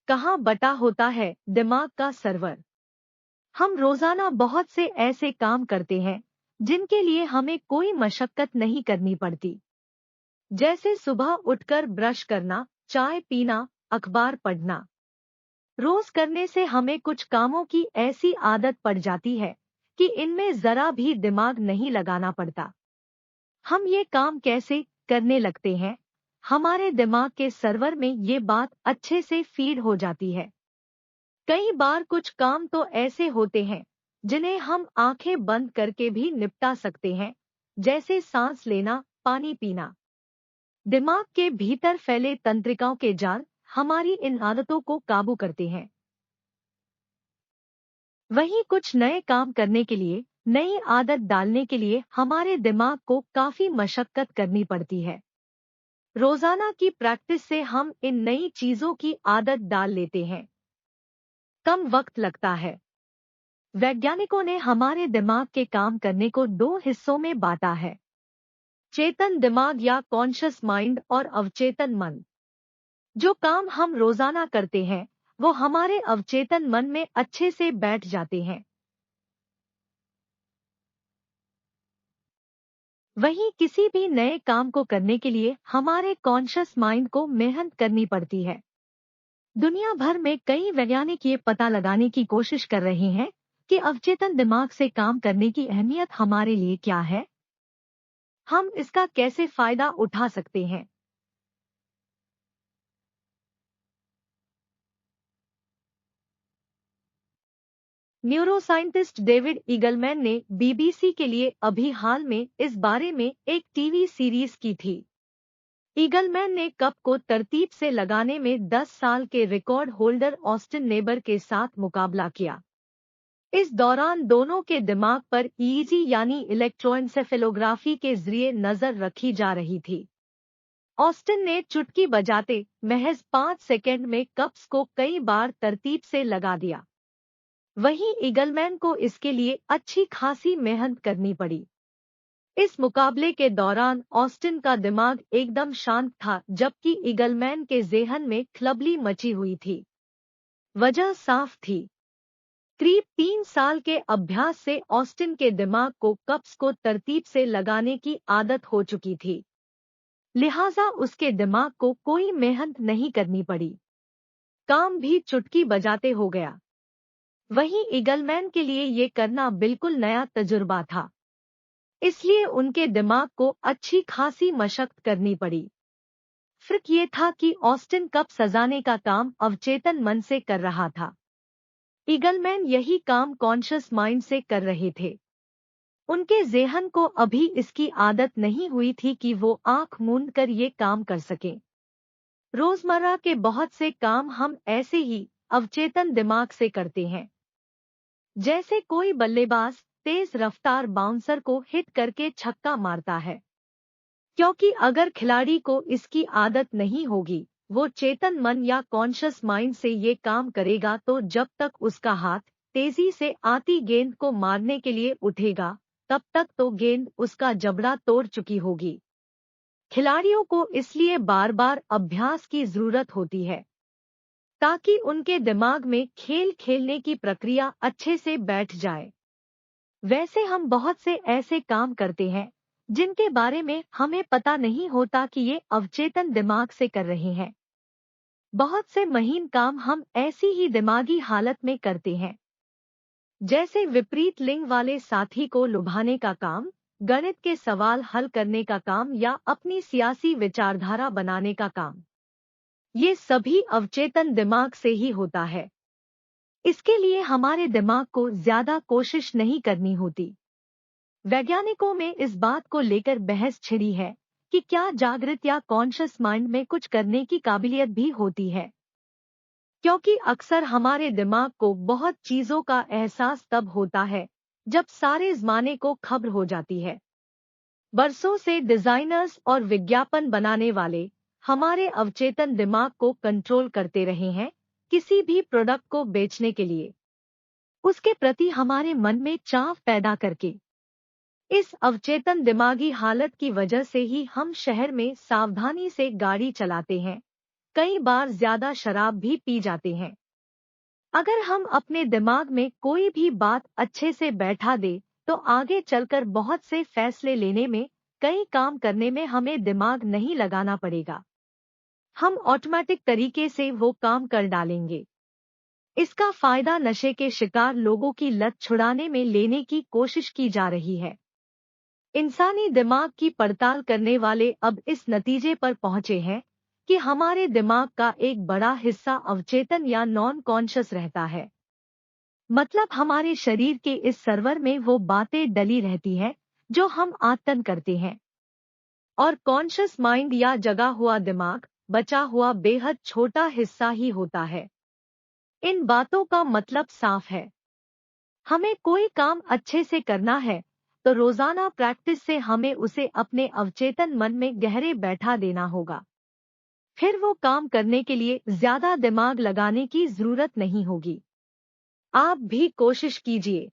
कहाँ बटा होता है दिमाग का सर्वर। हम रोजाना बहुत से ऐसे काम करते हैं जिनके लिए हमें कोई मशक्कत नहीं करनी पड़ती, जैसे सुबह उठकर ब्रश करना, चाय पीना, अखबार पढ़ना। रोज करने से हमें कुछ कामों की ऐसी आदत पड़ जाती है कि इनमें जरा भी दिमाग नहीं लगाना पड़ता। हम ये काम कैसे करने लगते हैं, हमारे दिमाग के सर्वर में ये बात अच्छे से फीड हो जाती है। कई बार कुछ काम तो ऐसे होते हैं जिन्हें हम आंखें बंद करके भी निपटा सकते हैं, जैसे सांस लेना, पानी पीना। दिमाग के भीतर फैले तंत्रिकाओं के जाल हमारी इन आदतों को काबू करते हैं। वहीं कुछ नए काम करने के लिए, नई आदत डालने के लिए हमारे दिमाग को काफी मशक्कत करनी पड़ती है। रोजाना की प्रैक्टिस से हम इन नई चीजों की आदत डाल लेते हैं। कम वक्त लगता है। वैज्ञानिकों ने हमारे दिमाग के काम करने को दो हिस्सों में बांटा है, चेतन दिमाग या कॉन्शियस माइंड और अवचेतन मन। जो काम हम रोजाना करते हैं वो हमारे अवचेतन मन में अच्छे से बैठ जाते हैं। वहीं किसी भी नए काम को करने के लिए हमारे कॉन्शियस माइंड को मेहनत करनी पड़ती है। दुनिया भर में कई वैज्ञानिक ये पता लगाने की कोशिश कर रहे हैं कि अवचेतन दिमाग से काम करने की अहमियत हमारे लिए क्या है। हम इसका कैसे फायदा उठा सकते हैं। न्यूरोसाइंटिस्ट डेविड ईगलमैन ने बीबीसी के लिए अभी हाल में इस बारे में एक टीवी सीरीज की थी। ईगलमैन ने कप को तरतीब से लगाने में 10 साल के रिकॉर्ड होल्डर ऑस्टिन नेबर के साथ मुकाबला किया। इस दौरान दोनों के दिमाग पर ईईजी यानी इलेक्ट्रोएन्सेफेलोग्राफी के जरिए नजर रखी जा रही थी। ऑस्टिन ने चुटकी बजाते महज 5 सेकंड में कप्स को कई बार तरतीब से लगा दिया। वहीं ईगलमैन को इसके लिए अच्छी खासी मेहनत करनी पड़ी। इस मुकाबले के दौरान ऑस्टिन का दिमाग एकदम शांत था, जबकि ईगलमैन के ज़ेहन में खलबली मची हुई थी। वजह साफ थी। करीब 3 साल के अभ्यास से ऑस्टिन के दिमाग को कप्स को तरतीब से लगाने की आदत हो चुकी थी, लिहाजा उसके दिमाग को कोई मेहनत नहीं करनी पड़ी। काम भी चुटकी बजाते हो गया। वहीं ईगलमैन के लिए ये करना बिल्कुल नया तजुर्बा था, इसलिए उनके दिमाग को अच्छी खासी मशक्कत करनी पड़ी। फर्क ये था कि ऑस्टिन कप सजाने का काम अवचेतन मन से कर रहा था, ईगलमैन यही काम कॉन्शियस माइंड से कर रहे थे। उनके ज़ेहन को अभी इसकी आदत नहीं हुई थी कि वो आंख मूंद कर ये काम कर सकें। रोजमर्रा के बहुत से काम हम ऐसे ही अवचेतन दिमाग से करते हैं, जैसे कोई बल्लेबाज तेज रफ्तार बाउंसर को हिट करके छक्का मारता है। क्योंकि अगर खिलाड़ी को इसकी आदत नहीं होगी, वो चेतन मन या कॉन्शियस माइंड से ये काम करेगा तो जब तक उसका हाथ तेजी से आती गेंद को मारने के लिए उठेगा, तब तक तो गेंद उसका जबड़ा तोड़ चुकी होगी। खिलाड़ियों को इसलिए बार बार अभ्यास की जरूरत होती है, ताकि उनके दिमाग में खेल खेलने की प्रक्रिया अच्छे से बैठ जाए। वैसे हम बहुत से ऐसे काम करते हैं जिनके बारे में हमें पता नहीं होता कि ये अवचेतन दिमाग से कर रहे हैं। बहुत से महीन काम हम ऐसी ही दिमागी हालत में करते हैं, जैसे विपरीत लिंग वाले साथी को लुभाने का काम, गणित के सवाल हल करने का काम या अपनी सियासी विचारधारा बनाने का काम। ये सभी अवचेतन दिमाग से ही होता है। इसके लिए हमारे दिमाग को ज्यादा कोशिश नहीं करनी होती। वैज्ञानिकों में इस बात को लेकर बहस छिड़ी है कि क्या जागृत या कॉन्शियस माइंड में कुछ करने की काबिलियत भी होती है, क्योंकि अक्सर हमारे दिमाग को बहुत चीजों का एहसास तब होता है जब सारे ज़माने को खबर हो जाती है। बरसों से डिजाइनर्स और विज्ञापन बनाने वाले हमारे अवचेतन दिमाग को कंट्रोल करते रहे हैं, किसी भी प्रोडक्ट को बेचने के लिए उसके प्रति हमारे मन में चाव पैदा करके। इस अवचेतन दिमागी हालत की वजह से ही हम शहर में सावधानी से गाड़ी चलाते हैं, कई बार ज्यादा शराब भी पी जाते हैं। अगर हम अपने दिमाग में कोई भी बात अच्छे से बैठा दे तो आगे चलकर बहुत से फैसले लेने में, कई काम करने में हमें दिमाग नहीं लगाना पड़ेगा। हम ऑटोमेटिक तरीके से वो काम कर डालेंगे। इसका फायदा नशे के शिकार लोगों की लत छुड़ाने में लेने की कोशिश की जा रही है। इंसानी दिमाग की पड़ताल करने वाले अब इस नतीजे पर पहुंचे हैं कि हमारे दिमाग का एक बड़ा हिस्सा अवचेतन या नॉन कॉन्शियस रहता है। मतलब हमारे शरीर के इस सर्वर में वो बातें डली रहती हैं जो हम आत्तन करते हैं। और कॉन्शियस माइंड या जगा हुआ दिमाग बचा हुआ बेहद छोटा हिस्सा ही होता है। इन बातों का मतलब साफ है। हमें कोई काम अच्छे से करना है तो रोजाना प्रैक्टिस से हमें उसे अपने अवचेतन मन में गहरे बैठा देना होगा। फिर वो काम करने के लिए ज्यादा दिमाग लगाने की जरूरत नहीं होगी। आप भी कोशिश कीजिए।